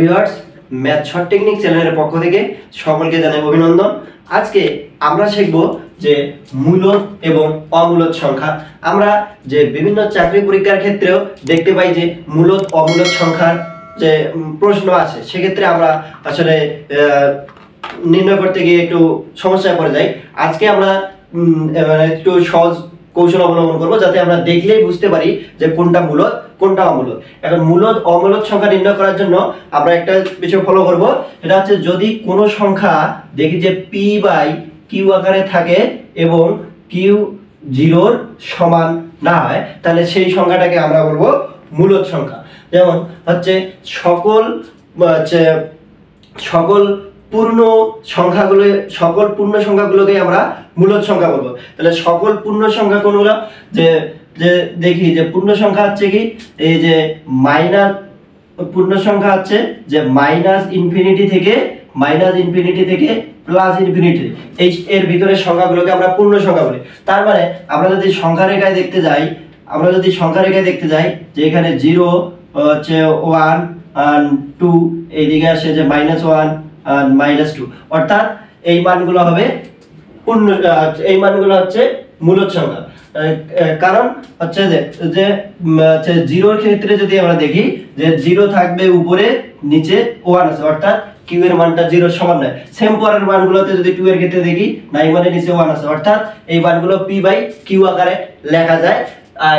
Viewers, math short technique চ্যানেলের পক্ষ থেকে সকলকে জানাই অভিনন্দন। আজকে আমরা শিখব যে মূলদ এবং অমূলদ সংখ্যা। আমরা যে বিভিন্ন চাকরি পরীক্ষার ক্ষেত্রেও দেখতে পাই যে মূলদ অমূলদ সংখ্যার যে প্রশ্ন আছে, সেক্ষেত্রে আমরা আসলে নির্ণয় করতে গিয়ে একটু সমস্যায় পড়ে যাই। আজকে আমরা একটু সহজ কৌশল অবলম্বন করব, যাতে আমরা দেখলেই বুঝতে পারি যে কোনটা মূলদ কোনটা অমূলদ। এখন মূলদ অমূলদ সংখ্যা নির্ণয় করার জন্য আমরা একটা বিষয় ফলো করব, এটা হচ্ছে যদি কোনো সংখ্যা দেখি যে পি বাই কিউ আকারে থাকে এবং কিউ জিরোর সমান না হয়, তাহলে সেই সংখ্যাটাকে আমরা বলবো মূলদ সংখ্যা। যেমন হচ্ছে সকল পূর্ণ সংখ্যাগুলোকে আমরা মূলদ সংখ্যা বলবো। তাহলে সকল পূর্ণ সংখ্যা কোনগুলো? যে দেখি যে পূর্ণ সংখ্যা হচ্ছে কি, এই যে পূর্ণ সংখ্যা হচ্ছে যে মাইনাস ইনফিনিটি থেকে প্লাস ইনফিনিটি, এর ভিতরে সংখ্যাগুলোকে আমরা পূর্ণ সংখ্যা বলি। তার মানে আমরা যদি সংখ্যা রেখায় দেখতে যাই যে এখানে 0 হচ্ছে 1 আর 2, এইদিকে আসে যে -1 আর -2, অর্থাৎ এই মানগুলো হবে হচ্ছে মূলদ সংখ্যা। কারণ হচ্ছে যে জিরোর ক্ষেত্রে যদি আমরা দেখি যে 0 থাকবে উপরে, নিচে 1 আছে, অর্থাৎ কিউ এর মানটা 0 এর সমান নয়। সেম পরের মানগুলোতে যদি 2 এর ক্ষেত্রে দেখি, নাই মানে নিচে 1 আছে, অর্থাৎ এই মানগুলো পি বাই কিউ আকারে লেখা যায়।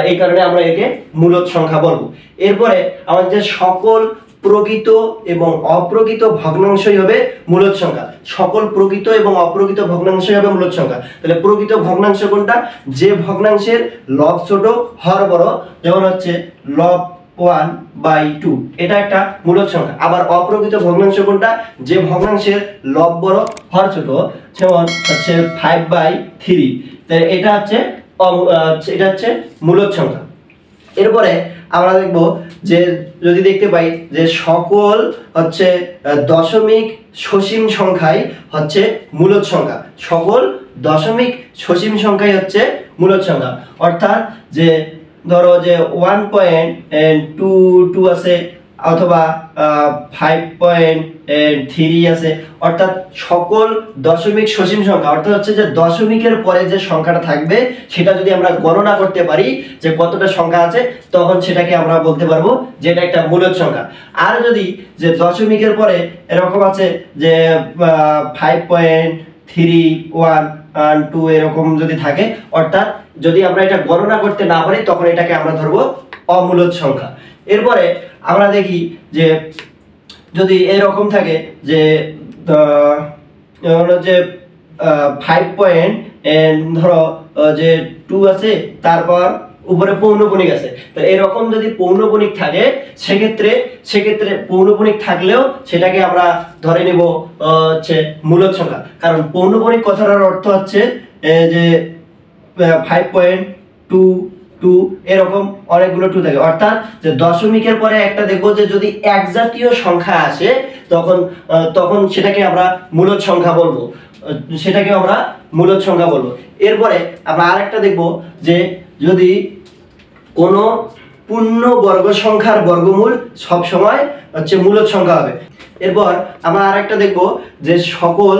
এই কারণে আমরা একে মূলদ সংখ্যা বলবো। এরপরে আমাদের সকল প্রকৃত এবং অপ্রকৃত ভগ্নাংশই হবে মূলদ সংখ্যা। সকল প্রকৃত এবং অপ্রকৃত ভগ্নাংশই হবে মূলদ সংখ্যা। তাহলে প্রকৃত ভগ্নাংশ কোনটা? যে ভগ্নাংশের লব ছোট হর বড়, যেমন হচ্ছে লব 1/2, এটা একটা মূলদ সংখ্যা। আবার অপ্রকৃত ভগ্নাংশ কোনটা? যে ভগ্নাংশের লব বড় হর ছোট, যেমন হচ্ছে 5/3, তাহলে এটা হচ্ছে মূলদ সংখ্যা। এরপরে আমরা দেখব যে যদি দেখতে পাই যে সকল হচ্ছে দশমিক সসীম সংখ্যাই হচ্ছে মূলদ সংখ্যা। সকল দশমিক সসীম সংখ্যাই হচ্ছে মূলদ সংখ্যা। অর্থাৎ যে ধরো যে 1.22 আছে অথবা 5.3 আছে, অর্থাৎ সকল দশমিক সসীম সংখ্যা, অর্থাৎ হচ্ছে যে দশমিকের পরে যে সংখ্যাটা থাকবে সেটা যদি আমরা গণনা করতে পারি যে কতটা সংখ্যা আছে, তখন সেটাকে আমরা বলতে পারবো যে এটা একটা মূলদ সংখ্যা। আর যদি যে দশমিকের পরে এরকম আছে যে 5.31 এরকম যদি থাকে, অর্থাৎ যদি আমরা এটা গণনা করতে না পারি, তখন এটাকে আমরা ধরবো অমূলদ সংখ্যা। এরপরে আমরা দেখি যে যদি এরকম থাকে যে 5.2 আছে, তারপর উপরে পৌনঃপুনিক আছে, তো এরকম যদি পৌনঃপুনিক থাকে, সেক্ষেত্রে পৌনঃপুনিক থাকলেও সেটাকে আমরা ধরে নিব হচ্ছে মূলদ সংখ্যা। কারণ পৌনঃপুনিক কথাটার অর্থ হচ্ছে যে 5.2 এরকম অনেকগুলো 2 থাকে, অর্থাৎ যে দশমিকের পরে একটা দেখবো যে যদি এক জাতীয় সংখ্যা আসে, তখন সেটাকে আমরা মূলদ সংখ্যা বলবো। এরপরে আমরা আরেকটা দেখবো যে যদি কোনো পূর্ণ বর্গ সংখ্যার বর্গমূল সব সময় হচ্ছে মূলদ সংখ্যা হবে। এরপর আমরা আরেকটা দেখবো যে সকল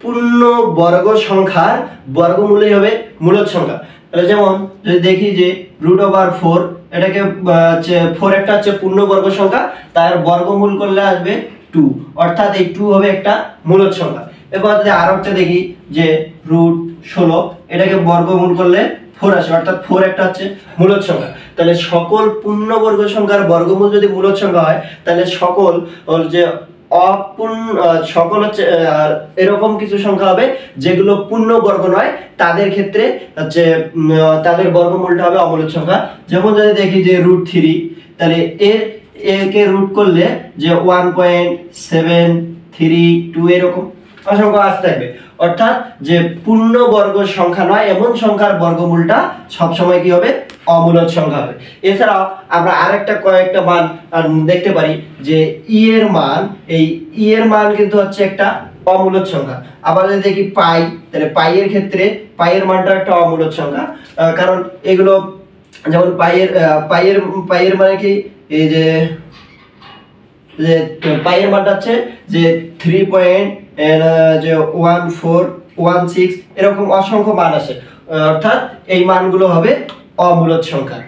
পূর্ণ বর্গ সংখ্যার বর্গমূলই হবে মূলদ সংখ্যা। তাহলে যেমন যদি দেখি যে √4, এটাকে 4 একটা হচ্ছে পূর্ণবর্গ সংখ্যা, তার বর্গমূল করলে আসবে 2, অর্থাৎ এই 2 হবে একটা মূলদ সংখ্যা। এবার যদি আরো একটা দেখি যে √16, এটাকে বর্গমূল করলে 4 আসে, অর্থাৎ 4 একটা হচ্ছে মূলদ সংখ্যা। তাহলে সকল পূর্ণবর্গ সংখ্যার বর্গমূল যদি মূলদ সংখ্যা হয়, তাহলে সকল হচ্ছে এরকম কিছু সংখ্যা হবে যেগুলো পূর্ণবর্গ নয়, তাদের ক্ষেত্রে হচ্ছে তাদের বর্গমূলটা হবে অমূলদ সংখ্যা। যেমন যদি দেখি যে √3, তাহলে একে রুট করলে যে 1.732 এরকম অসংখ্য আসতে থাকবে, অর্থাৎ যে পূর্ণবর্গ সংখ্যা নয় এমন সংখ্যার বর্গমূলটা সবসময় কি হবে? অমূলদ সংখ্যা হবে। এছাড়াও আমরা আরেকটা কয়েকটা মান দেখতে পারি যে এই এর মান কিন্তু হচ্ছে একটা অমূলদ সংখ্যা। আবার যদি দেখি পাই, তাহলে পাইয়ের ক্ষেত্রে পাইয়ের মানটা একটা অমূলদ সংখ্যা। কারণ এগুলো যেমন পাইয়ের মানে কি, এই যে যে পাই এর মানটা হচ্ছে যে 3.1416 এরকম অসংখ্য মান আসে, অর্থাৎ এই মানগুলো হবে অমূলদ সংখ্যা।